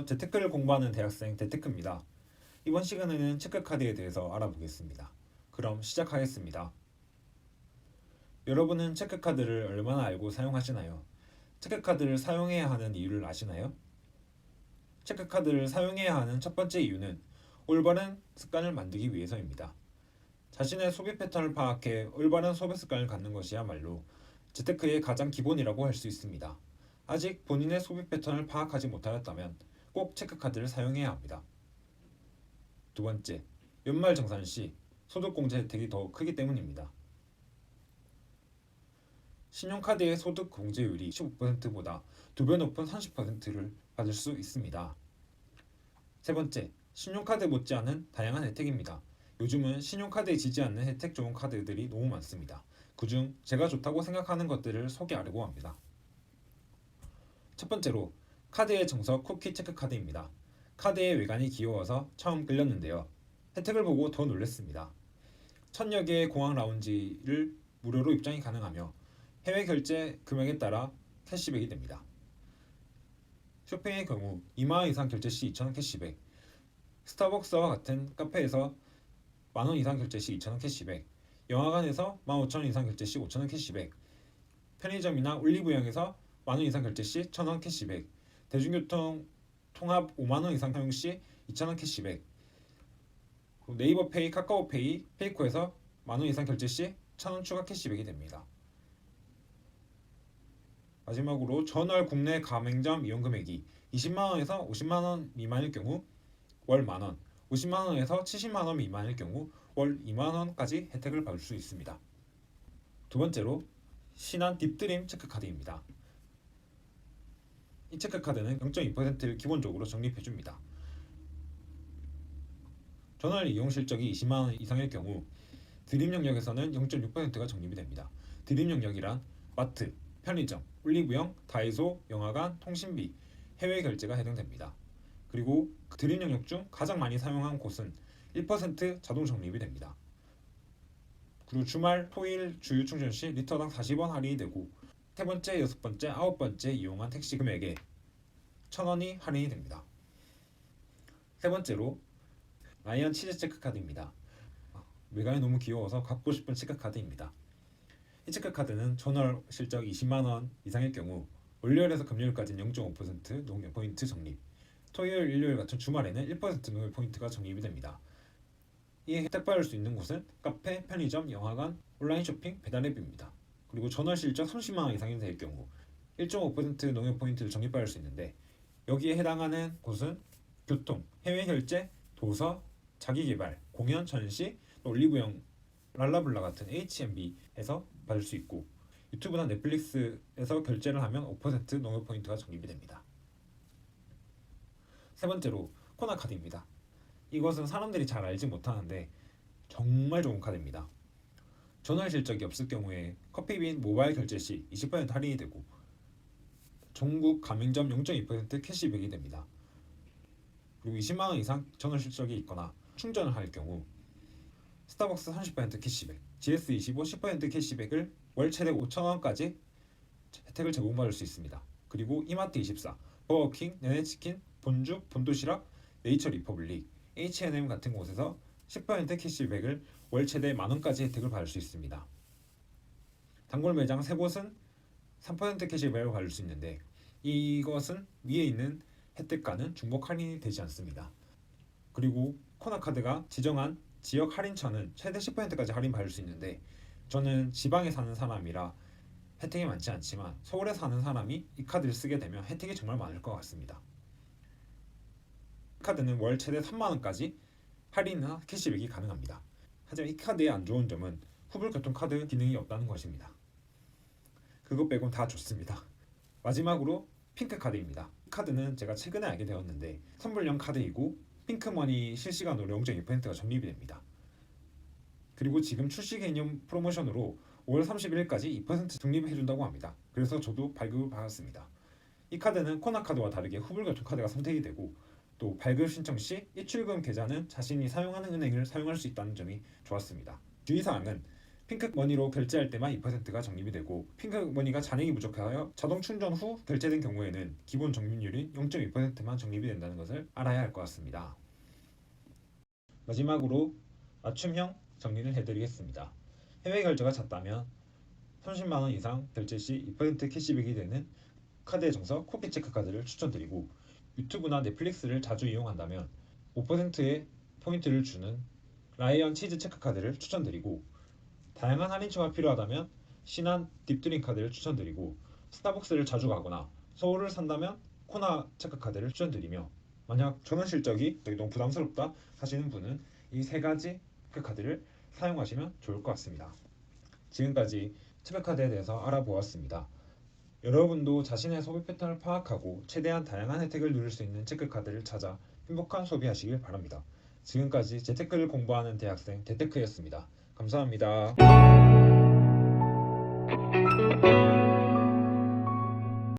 안녕하세요. 재테크를 공부하는 대학생 대테크입니다. 이번 시간에는 체크카드에 대해서 알아보겠습니다. 그럼 시작하겠습니다. 여러분은 체크카드를 얼마나 알고 사용하시나요? 체크카드를 사용해야 하는 이유를 아시나요? 체크카드를 사용해야 하는 첫 번째 이유는 올바른 습관을 만들기 위해서입니다. 자신의 소비 패턴을 파악해 올바른 소비 습관을 갖는 것이야말로 재테크의 가장 기본이라고 할 수 있습니다. 아직 본인의 소비 패턴을 파악하지 못하였다면 꼭 체크카드를 사용해야 합니다. 두 번째, 연말정산 시 소득공제 혜택이 더 크기 때문입니다. 신용카드의 소득공제율이 15%보다 2배 높은 30%를 받을 수 있습니다. 세 번째, 신용카드 못지않은 다양한 혜택입니다. 요즘은 신용카드에 지지 않는 혜택 좋은 카드들이 너무 많습니다. 그중 제가 좋다고 생각하는 것들을 소개하려고 합니다. 첫 번째로 카드의 정석 쿠키 체크카드입니다. 카드의 외관이 귀여워서 처음 끌렸는데요. 혜택을 보고 더 놀랐습니다. 1000여 개의 공항 라운지를 무료로 입장이 가능하며 해외 결제 금액에 따라 캐시백이 됩니다. 쇼핑의 경우 2만 원 이상 결제 시 2,000원 캐시백, 스타벅스와 같은 카페에서 만원 이상 결제 시 2,000원 캐시백, 영화관에서 15,000원 이상 결제 시 5,000원 캐시백, 편의점이나 올리브영에서 만원 이상 결제 시 1,000원 캐시백, 대중교통 통합 5만원 이상 사용 시 2,000원 캐시백, 네이버페이, 카카오페이, 페이코에서 만원 이상 결제 시 1,000원 추가 캐시백이 됩니다. 마지막으로 전월 국내 가맹점 이용 금액이 20만원에서 50만원 미만일 경우 월 만원, 50만원에서 70만원 미만일 경우 월 2만원까지 혜택을 받을 수 있습니다. 두 번째로 신한 딥드림 체크카드입니다. 이 체크카드는 0.2%를 기본적으로 적립해줍니다. 전월 이용 실적이 20만원 이상일 경우 드림 영역에서는 0.6%가 적립이 됩니다. 드림 영역이란 마트, 편의점, 올리브영, 다이소, 영화관, 통신비, 해외 결제가 해당됩니다. 그리고 드림 영역 중 가장 많이 사용한 곳은 1% 자동 적립이 됩니다. 그리고 주말, 토일, 주유 충전 시 리터당 40원 할인이 되고 세 번째, 여섯 번째, 아홉 번째 이용한 택시 금액에 1,000원이 할인이 됩니다. 세 번째로 라이언 치즈 체크카드입니다. 외관이 너무 귀여워서 갖고 싶은 체크카드입니다. 이 체크카드는 전월 실적 20만원 이상일 경우 월요일에서 금요일까지는 0.5% 농협 포인트 적립, 토요일, 일요일 같은 주말에는 1% 농협 포인트가 적립이 됩니다. 이 혜택 받을 수 있는 곳은 카페, 편의점, 영화관, 온라인 쇼핑, 배달 앱입니다. 그리고 전월 실적 30만원 이상이 될 경우 1.5% 농협 포인트를 적립받을 수 있는데 여기에 해당하는 곳은 교통, 해외 결제, 도서, 자기개발, 공연, 전시, 올리브영, 랄라블라 같은 H&B에서 받을 수 있고 유튜브나 넷플릭스에서 결제를 하면 5% 농협 포인트가 적립이 됩니다. 세 번째로 코나카드입니다. 이것은 사람들이 잘 알지 못하는데 정말 좋은 카드입니다. 전월 실적이 없을 경우에 커피빈 모바일 결제 시 20% 할인이 되고 전국 가맹점 0.2% 캐시백이 됩니다. 그리고 20만원 이상 전월 실적이 있거나 충전을 할 경우 스타벅스 30% 캐시백, GS25 10% 캐시백을 월 최대 5,000원까지 혜택을 제공받을 수 있습니다. 그리고 이마트24, 버거킹, 네네치킨, 본죽, 본도시락, 네이처 리퍼블릭, H&M 같은 곳에서 10% 캐시백을 월 최대 만원까지 혜택을 받을 수 있습니다. 단골 매장 3곳은 3% 캐시백을 받을 수 있는데 이것은 위에 있는 혜택과는 중복 할인이 되지 않습니다. 그리고 코나카드가 지정한 지역 할인처는 최대 10%까지 할인 받을 수 있는데 저는 지방에 사는 사람이라 혜택이 많지 않지만 서울에 사는 사람이 이 카드를 쓰게 되면 혜택이 정말 많을 것 같습니다. 이 카드는 월 최대 3만원까지 할인이나 캐시백이 가능합니다. 하지만 이 카드의 안 좋은 점은 후불교통카드 기능이 없다는 것입니다. 그것 빼곤 다 좋습니다. 마지막으로 핑크카드입니다. 이 카드는 제가 최근에 알게 되었는데 선불형 카드이고 핑크머니 실시간으로 0.2%가 적립이 됩니다. 그리고 지금 출시 기념 프로모션으로 5월 31일까지 2% 적립해준다고 합니다. 그래서 저도 발급을 받았습니다. 이 카드는 코나카드와 다르게 후불교통카드가 선택이 되고 또 발급 신청 시 입출금 계좌는 자신이 사용하는 은행을 사용할 수 있다는 점이 좋았습니다. 주의사항은 핑크머니로 결제할 때만 2%가 적립이 되고 핑크머니가 잔액이 부족하여 자동 충전 후 결제된 경우에는 기본 적립률인 0.2%만 적립이 된다는 것을 알아야 할 것 같습니다. 마지막으로 맞춤형 정리를 해드리겠습니다. 해외 결제가 잦다면 30만 원 이상 결제 시 2% 캐시백이 되는 카드의 정석 쿠키 체크 카드를 추천드리고 유튜브나 넷플릭스를 자주 이용한다면 5%의 포인트를 주는 라이언 치즈 체크 카드를 추천드리고 다양한 할인처가 필요하다면 신한 딥드림 카드를 추천드리고 스타벅스를 자주 가거나 서울을 산다면 코나 체크 카드를 추천드리며 만약 전원 실적이 너무 부담스럽다 하시는 분은 이 세 가지 체크 카드를 사용하시면 좋을 것 같습니다. 지금까지 체크 카드에 대해서 알아보았습니다. 여러분도 자신의 소비 패턴을 파악하고 최대한 다양한 혜택을 누릴 수 있는 체크카드를 찾아 행복한 소비하시길 바랍니다. 지금까지 재테크를 공부하는 대학생 대테크였습니다. 감사합니다.